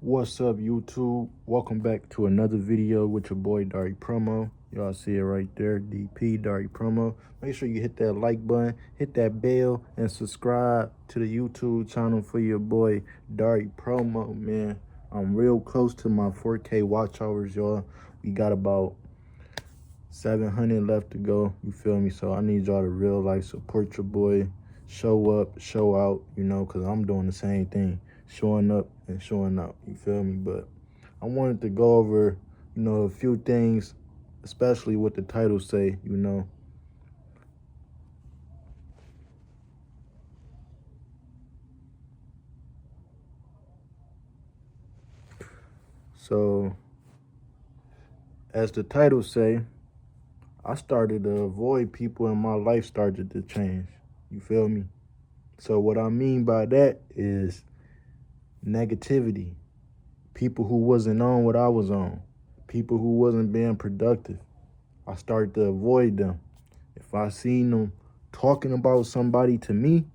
What's up, YouTube? Welcome back to another video with your boy Dari Promo. Y'all see it right there, DP Dari Promo. Make sure you hit that like button, hit that bell, and subscribe to the YouTube channel for your boy Dari Promo, man. I'm real close to my 4K watch hours, y'all. We got about 700 left to go, you feel me? So I need y'all to real life support your boy, show up, show out, because I'm doing the same thing, showing up and showing out, you feel me? But I wanted to go over, a few things, especially what the title say. So as the title say, I started to avoid people and my life started to change, you feel me? So what I mean by that is negativity. People who wasn't on what I was on. People who wasn't being productive. I started to avoid them. If I seen them talking about somebody to me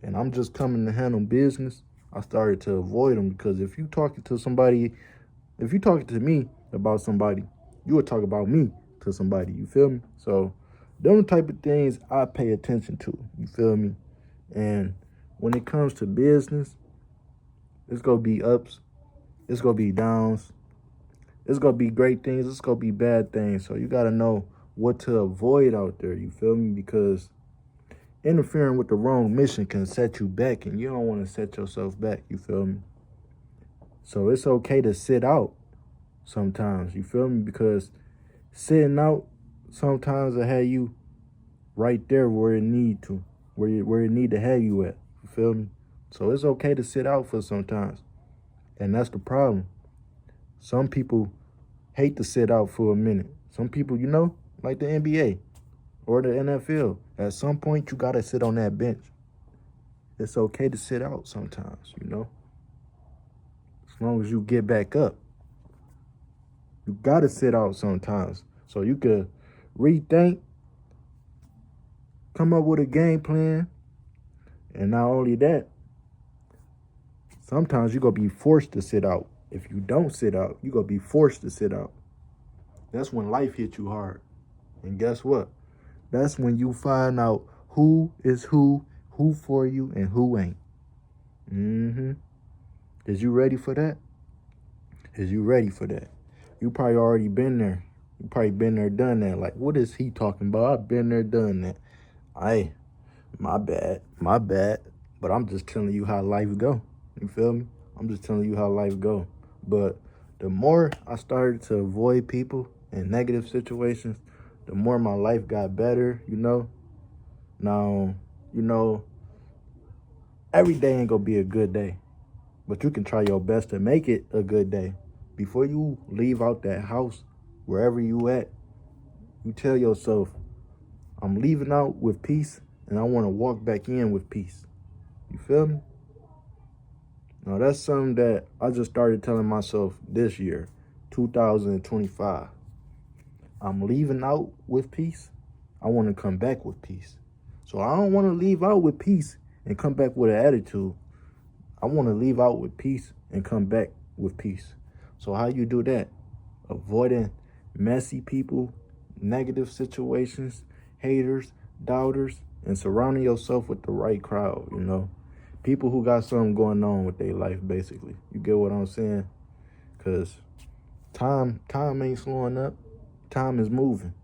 and I'm just coming to handle business, I started to avoid them, because if you talking to me about somebody, you would talk about me to somebody, you feel me? So them type of things I pay attention to, you feel me? And when it comes to business, it's gonna be ups, it's gonna be downs, it's gonna be great things, it's gonna be bad things. So you gotta know what to avoid out there, you feel me? Because interfering with the wrong mission can set you back, and you don't want to set yourself back, you feel me? So it's okay to sit out sometimes, you feel me? Because sitting out sometimes will have you right there where it need to, where it need to have you at, you feel me? So it's okay to sit out for sometimes. And that's the problem. Some people hate to sit out for a minute. Some people, like the NBA or the NFL, at some point you gotta sit on that bench. It's okay to sit out sometimes. As long as you get back up. You gotta sit out sometimes so you could rethink, come up with a game plan. And not only that, sometimes you're gonna be forced to sit out. If you don't sit out, you're gonna be forced to sit out. That's when life hits you hard. And guess what? That's when you find out who is who for you, and who ain't. Is you ready for that? Is you ready for that? You probably already been there. You probably been there, done that. Like, what is he talking about? I've been there, done that. My bad. But I'm just telling you how life go. You feel me? I'm just telling you how life go. But the more I started to avoid people and negative situations, the more my life got better. Now, every day ain't gonna be a good day, but you can try your best to make it a good day. Before you leave out that house, wherever you at, you tell yourself, I'm leaving out with peace, and I want to walk back in with peace. You feel me? Now, that's something that I just started telling myself this year, 2025. I'm leaving out with peace. I want to come back with peace. So I don't want to leave out with peace and come back with an attitude. I want to leave out with peace and come back with peace. So how you do that? Avoiding messy people, negative situations, haters, doubters, and surrounding yourself with the right crowd. People who got something going on with their life, basically. You get what I'm saying? Because time ain't slowing up. Time is moving.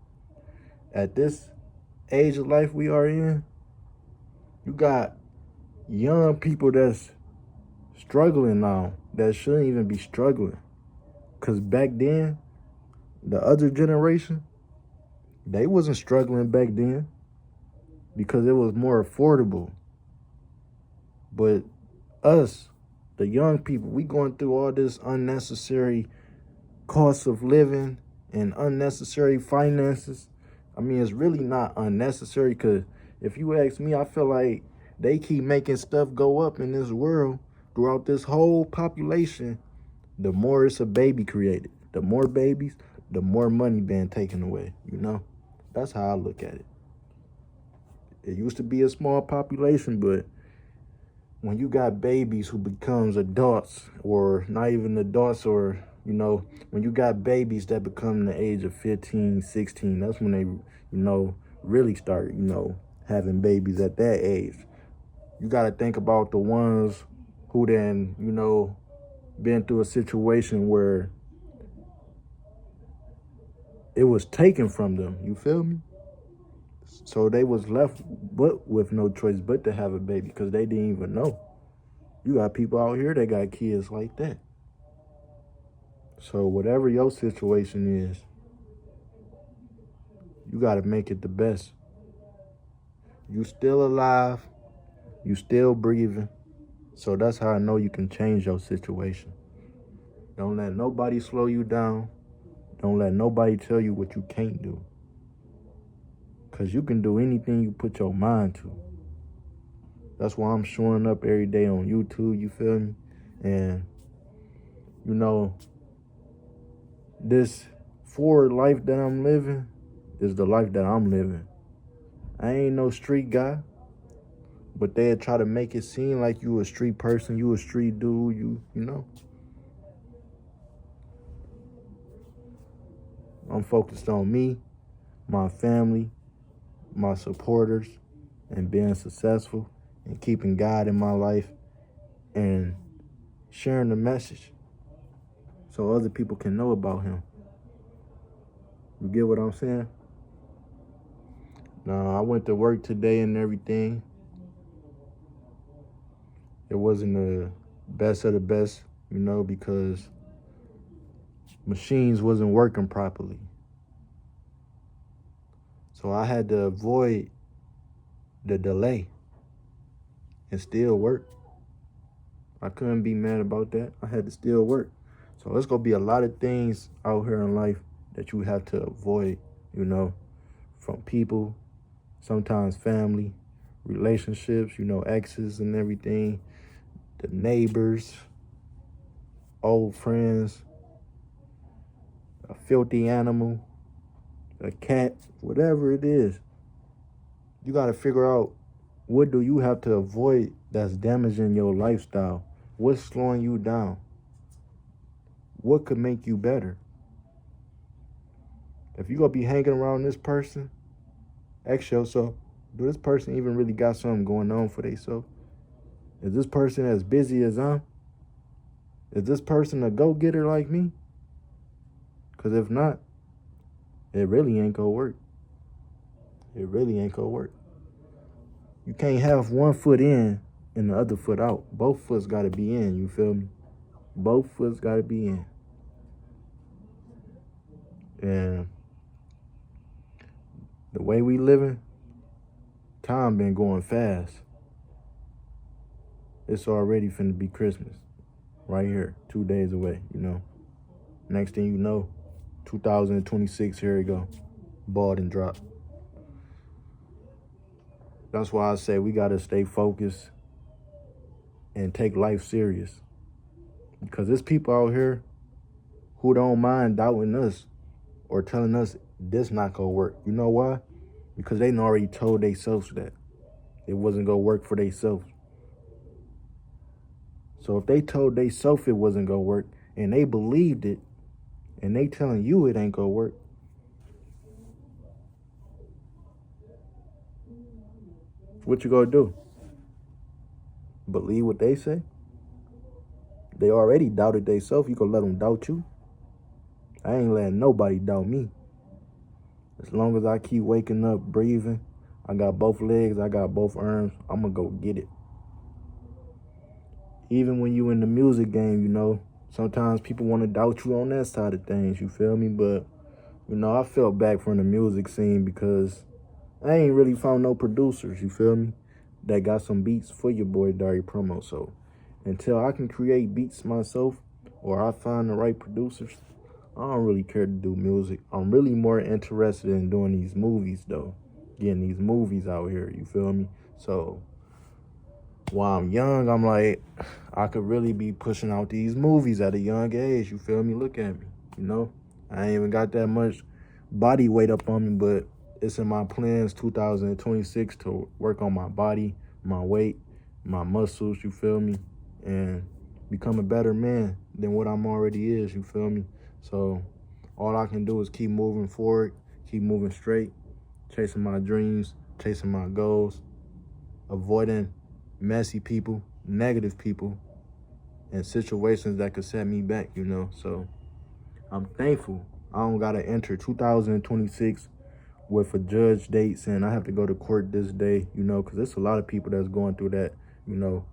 At this age of life we are in, you got young people that's struggling now that shouldn't even be struggling. Because back then, the other generation, they wasn't struggling back then because it was more affordable. But us, the young people, we going through all this unnecessary cost of living and unnecessary finances. I mean, it's really not unnecessary, because if you ask me, I feel like they keep making stuff go up in this world throughout this whole population. The more it's a baby created, the more babies, the more money being taken away. That's how I look at it. It used to be a small population, but when you got babies who becomes adults, or not even adults, or when you got babies that become the age of 15, 16, that's when they really start having babies at that age. You got to think about the ones who then been through a situation where it was taken from them, you feel me? So they was left with no choice but to have a baby because they didn't even know. You got people out here that got kids like that. So whatever your situation is, you got to make it the best. You still alive, you still breathing. So that's how I know you can change your situation. Don't let nobody slow you down. Don't let nobody tell you what you can't do. Because you can do anything you put your mind to. That's why I'm showing up every day on YouTube, you feel me? And, this forward life that I'm living is the life that I'm living. I ain't no street guy, but they'll try to make it seem like you a street person, you a street dude, you know. I'm focused on me, my family, my supporters, and being successful and keeping God in my life and sharing the message so other people can know about him. You get what I'm saying? Now, I went to work today and everything. It wasn't the best of the best, because machines wasn't working properly. So I had to avoid the delay and still work. I couldn't be mad about that. I had to still work. So it's going to be a lot of things out here in life that you have to avoid, from people, sometimes family, relationships, exes and everything, the neighbors, old friends, a filthy animal, a cat, whatever it is. You got to figure out, what do you have to avoid that's damaging your lifestyle? What's slowing you down? What could make you better? If you're going to be hanging around this person, ask yourself, do this person even really got something going on for themselves? Is this person as busy as I'm? Is this person a go-getter like me? Because if not, it really ain't gonna work. It really ain't gonna work. You can't have one foot in and the other foot out. Both foots gotta be in, you feel me? Both foots gotta be in. And the way we living, time been going fast. It's already finna be Christmas. Right here, 2 days away, Next thing you know, 2026, here we go. Balled and dropped. That's why I say we gotta stay focused and take life serious. Because there's people out here who don't mind doubting us or telling us this not gonna work. You know why? Because they already told themselves that it wasn't gonna work for themselves. So if they told themselves it wasn't gonna work and they believed it, and they telling you it ain't gonna work, what you gonna do? Believe what they say? They already doubted themselves. You gonna let them doubt you? I ain't letting nobody doubt me. As long as I keep waking up, breathing, I got both legs, I got both arms, I'm gonna go get it. Even when you in the music game, sometimes people want to doubt you on that side of things, you feel me? But, I felt back from the music scene because I ain't really found no producers, you feel me, that got some beats for your boy Dari Promo. So until I can create beats myself or I find the right producers, I don't really care to do music. I'm really more interested in doing these movies, though. Getting these movies out here, you feel me? So while I'm young, I'm like, I could really be pushing out these movies at a young age, you feel me? Look at me, I ain't even got that much body weight up on me, but it's in my plans 2026 to work on my body, my weight, my muscles, you feel me? And become a better man than what I'm already is, you feel me? So all I can do is keep moving forward, keep moving straight, chasing my dreams, chasing my goals, avoiding messy people, negative people, and situations that could set me back, you know? So I'm thankful I don't gotta enter 2026 with a judge date saying I have to go to court this day, you know, because there's a lot of people that's going through that, you know,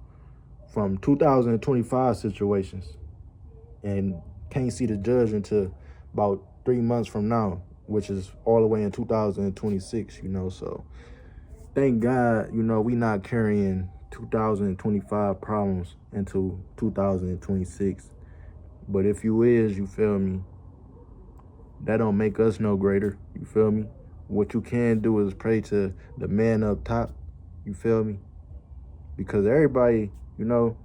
from 2025 situations and can't see the judge until about 3 months from now, which is all the way in 2026, you know. So thank God, you know, we not carrying 2025 problems into 2026. But if you is, you feel me, that don't make us no greater, you feel me? What you can do is pray to the man up top, you feel me? Because everybody, you know,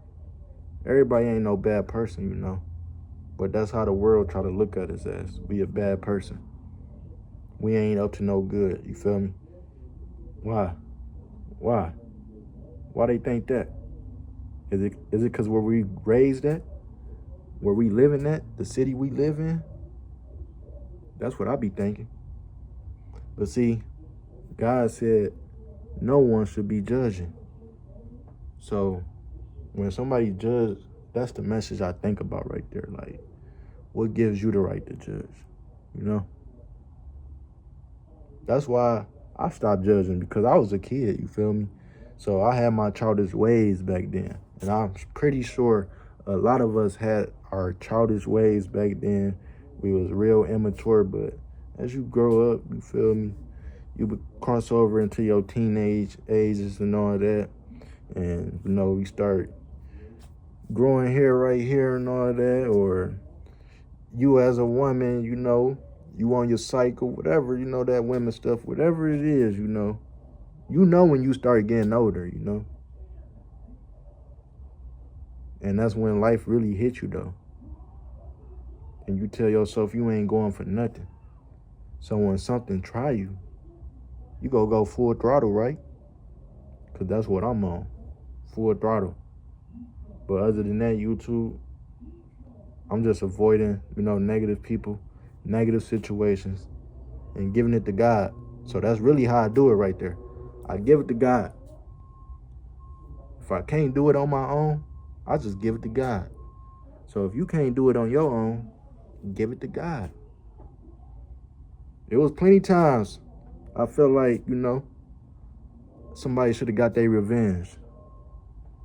everybody ain't no bad person, you know. But that's how the world try to look at us as. We a bad person. We ain't up to no good, you feel me? Why? Why? Why they think that? Is it because where we raised at? Where we living at? The city we live in? That's what I be thinking. But see, God said no one should be judging. So when somebody judges, that's the message I think about right there. Like, what gives you the right to judge? You know? That's why I stopped judging, because I was a kid, you feel me? So I had my childish ways back then. And I'm pretty sure a lot of us had our childish ways back then. We was real immature, but as you grow up, you feel me? You would cross over into your teenage ages and all that. And, you know, we start growing hair right here and all that. Or you as a woman, you know, you on your cycle, whatever, you know, that women stuff, whatever it is, you know when you start getting older, you know. And that's when life really hits you, though. And you tell yourself you ain't going for nothing. So when something try you, you go full throttle, right? Because that's what I'm on, full throttle. But other than that, YouTube, I'm just avoiding, you know, negative people, negative situations, and giving it to God. So that's really how I do it right there. I give it to God. If I can't do it on my own, I just give it to God. So if you can't do it on your own, give it to God. There was plenty times I felt like, you know, somebody should have got their revenge.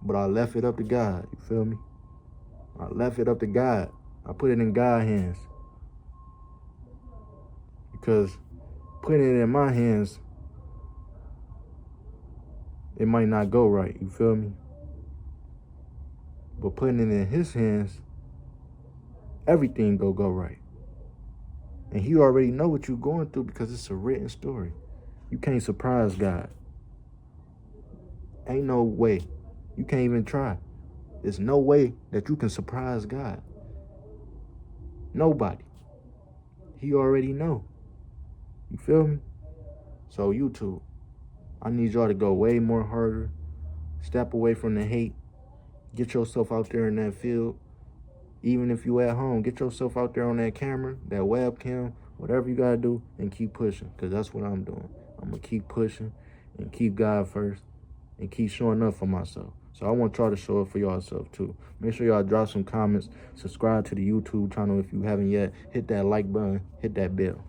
But I left it up to God, you feel me? I left it up to God. I put it in God's hands. Because putting it in my hands, it might not go right, you feel me? But putting it in his hands, everything go right. And he already know what you're going through because it's a written story. You can't surprise God. Ain't no way. You can't even try. There's no way that you can surprise God. Nobody. He already know. You feel me? So YouTube, I need y'all to go way more harder. Step away from the hate. Get yourself out there in that field. Even if you at home, get yourself out there on that camera, that webcam, whatever you gotta do, and keep pushing, because that's what I'm doing. I'm gonna keep pushing and keep God first and keep showing up for myself. So I want y'all to show up for yourself too. Make sure y'all drop some comments, subscribe to the YouTube channel if you haven't yet, hit that like button, hit that bell.